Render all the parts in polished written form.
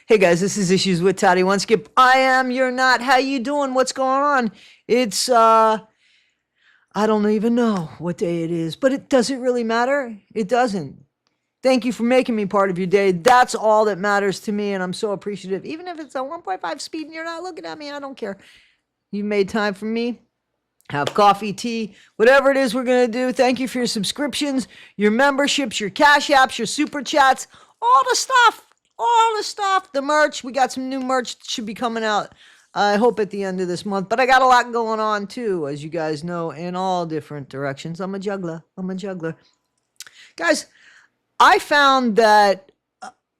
Hey guys, this is Issues with Toddy One Skip. I am, you're not. How you doing? What's going on? It's I don't even know what day it is, but it doesn't really matter. It doesn't. Thank you for making me part of your day. That's all that matters to me, and I'm so appreciative. Even if it's a 1.5 speed and you're not looking at me, I don't care. You made time for me. Have coffee, tea, whatever it is we're going to do. Thank you for your subscriptions, your memberships, your cash apps, your super chats, all the stuff. All the stuff, the merch. We got some new merch that should be coming out, I hope, at the end of this month. But I got a lot going on, too, as you guys know, in all different directions. I'm a juggler. Guys, I found that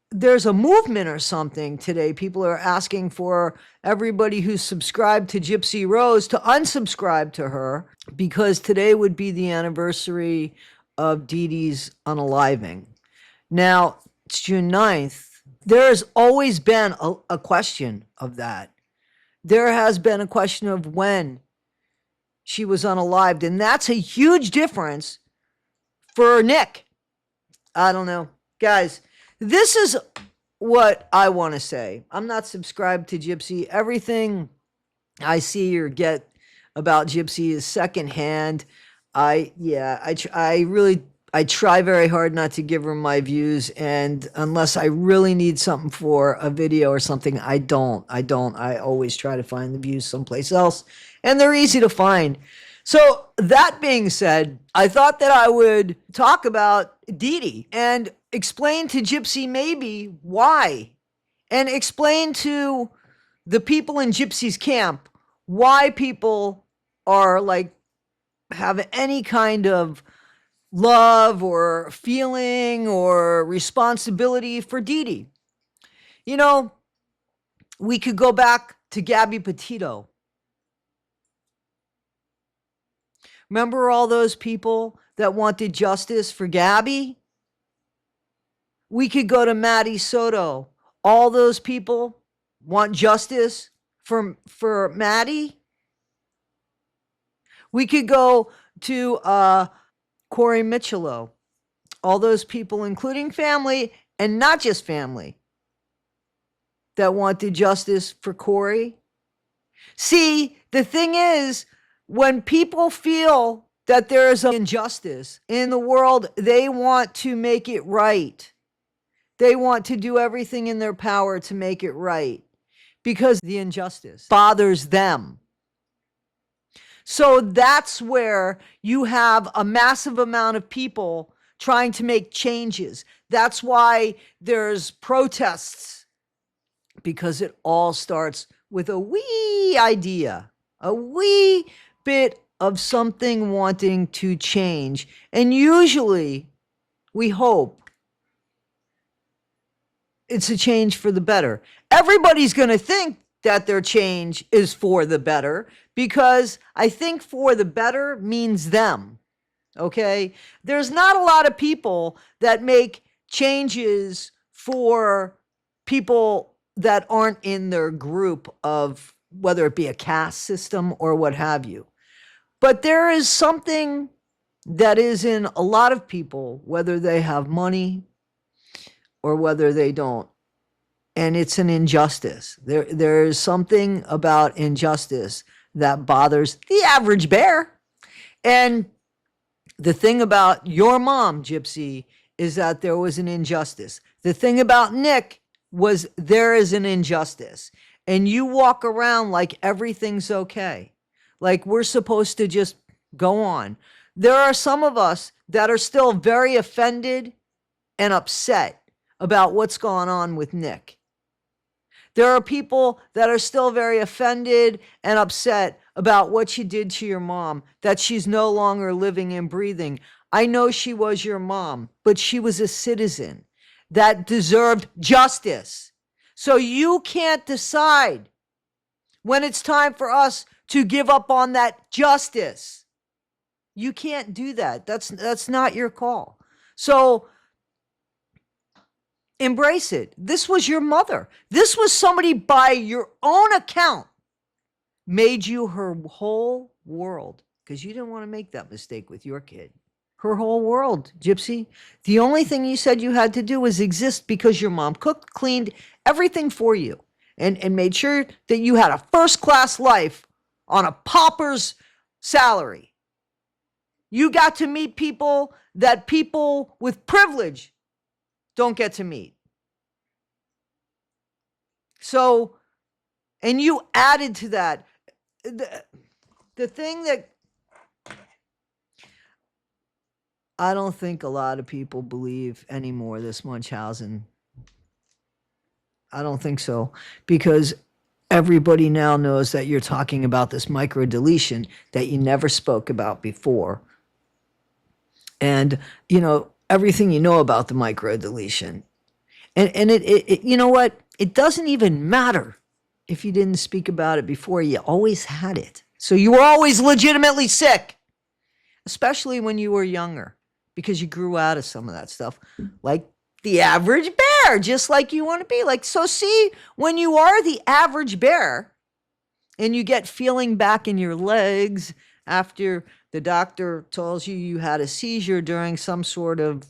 there's a movement or something today. People are asking for everybody who's subscribed to Gypsy Rose to unsubscribe to her because today would be the anniversary of Dee Dee's unaliving. Now, it's June 9th. There has always been a question of that. There has been a question of when she was unalived, and that's a huge difference for Nick. I don't know. Guys, this is what I want to say. I'm not subscribed to Gypsy. Everything I see or get about Gypsy is secondhand. I try very hard not to give her my views, and unless I really need something for a video or something, I don't. I always try to find the views someplace else, and they're easy to find. So that being said, I thought that I would talk about Dee Dee and explain to Gypsy maybe why, and explain to the people in Gypsy's camp why people are like have any kind of love or feeling or responsibility for Dee Dee. You know, we could go back to Gabby Petito. Remember all those people that wanted justice for Gabby? We could go to Maddie Soto. All those people want justice for Maddie. We could go to Corey Michello. All those people, including family and not just family, that wanted justice for Corey. See, the thing is, when people feel that there is an injustice in the world, they want to make it right. They want to do everything in their power to make it right because the injustice bothers them. So that's where you have a massive amount of people trying to make changes. That's why there's protests, because it all starts with a wee idea, a wee bit of something wanting to change. And usually, we hope it's a change for the better. Everybody's going to think that their change is for the better, because I think for the better means them, okay? There's not a lot of people that make changes for people that aren't in their group of, whether it be a caste system or what have you. But there is something that is in a lot of people, whether they have money or whether they don't. And it's an injustice. There is something about injustice that bothers the average bear. And the thing about your mom, Gypsy, is that there was an injustice. The thing about Nick was there is an injustice. And you walk around like everything's okay. Like we're supposed to just go on. There are some of us that are still very offended and upset about what's going on with Nick. There are people that are still very offended and upset about what you did to your mom, that she's no longer living and breathing. I know she was your mom, but she was a citizen that deserved justice. So you can't decide when it's time for us to give up on that justice. You can't do that. That's not your call. So embrace it. This was your mother. This was somebody by your own account made you her whole world, because you didn't want to make that mistake with your kid. her whole world, Gypsy. The only thing you said you had to do was exist because your mom cooked, cleaned, everything for you, and made sure that you had a first-class life on a pauper's salary. You got to meet people that people with privilege don't get to meet. So, and you added to that. The thing that I don't think a lot of people believe anymore, this Munchausen. I don't think so, because everybody now knows that you're talking about this microdeletion that you never spoke about before. And, you know, everything you know about the microdeletion. And it you know what? It doesn't even matter if you didn't speak about it before. You always had it. So you were always legitimately sick, especially when you were younger, because you grew out of some of that stuff, like the average bear, just like you want to be. Like, so see, when you are the average bear and you get feeling back in your legs after the doctor tells you you had a seizure during some sort of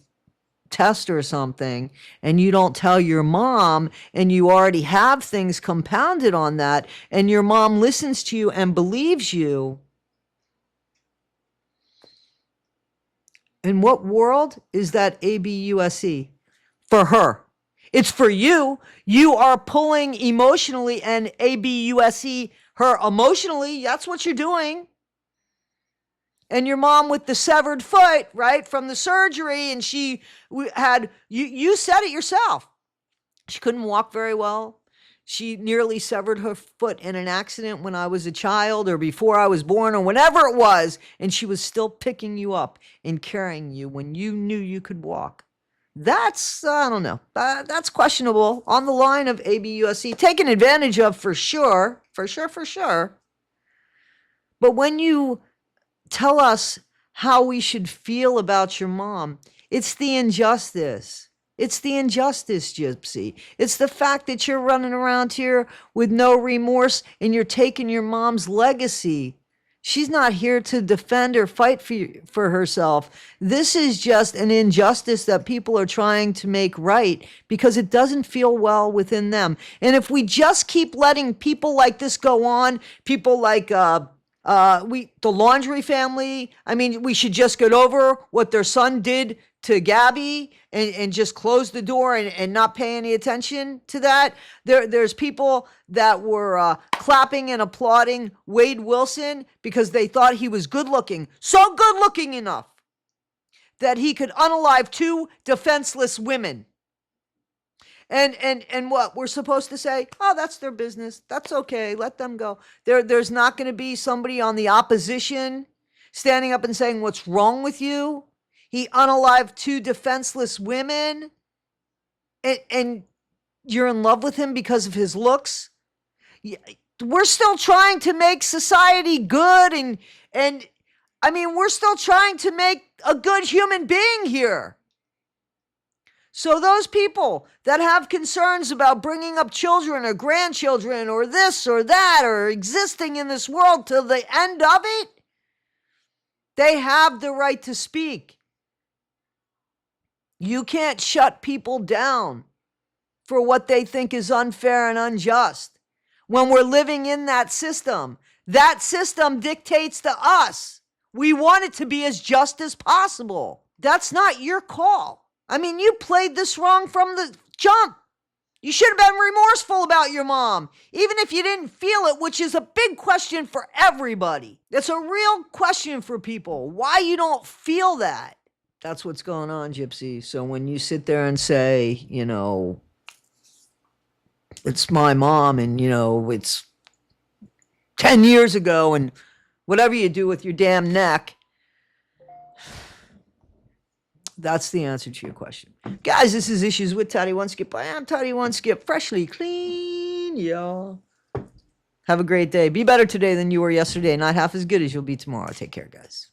test or something, and you don't tell your mom, and you already have things compounded on that, and your mom listens to you and believes you. In what world is that ABUSE for her? It's for you. You are pulling emotionally and ABUSE her emotionally. That's what you're doing. And your mom with the severed foot, right, from the surgery, and she had, you said it yourself. She couldn't walk very well. She nearly severed her foot in an accident when I was a child or before I was born or whenever it was, and she was still picking you up and carrying you when you knew you could walk. That's, I don't know, that's questionable, on the line of ABUSE, taken advantage of for sure. But when you tell us how we should feel about your mom, it's the injustice. It's the injustice, Gypsy. It's the fact that you're running around here with no remorse and you're taking your mom's legacy. She's not here to defend or fight for herself. This is just an injustice that people are trying to make right because it doesn't feel well within them. And if we just keep letting people like this go on, people like the Laundry family, I mean, we should just get over what their son did to Gabby and just close the door and not pay any attention to that. There's people that were clapping and applauding Wade Wilson because they thought he was good looking, so good looking enough that he could unalive two defenseless women. And what we're supposed to say, oh, that's their business. That's okay. Let them go. There's not going to be somebody on the opposition standing up and saying, what's wrong with you? He unalived two defenseless women and you're in love with him because of his looks. We're still trying to make society good. And I mean, we're still trying to make a good human being here. So those people that have concerns about bringing up children or grandchildren or this or that or existing in this world till the end of it, they have the right to speak. You can't shut people down for what they think is unfair and unjust. When we're living in that system dictates to us. We want it to be as just as possible. That's not your call. I mean, you played this wrong from the jump. You should have been remorseful about your mom, even if you didn't feel it, which is a big question for everybody. It's a real question for people, why you don't feel that. That's what's going on, Gypsy. So when you sit there and say, you know, it's my mom and, you know, it's 10 years ago and whatever you do with your damn neck, that's the answer to your question. Guys, this is Issues with Toddy One Skip. I am Toddy One Skip, freshly clean, y'all. Have a great day. Be better today than you were yesterday. Not half as good as you'll be tomorrow. Take care, guys.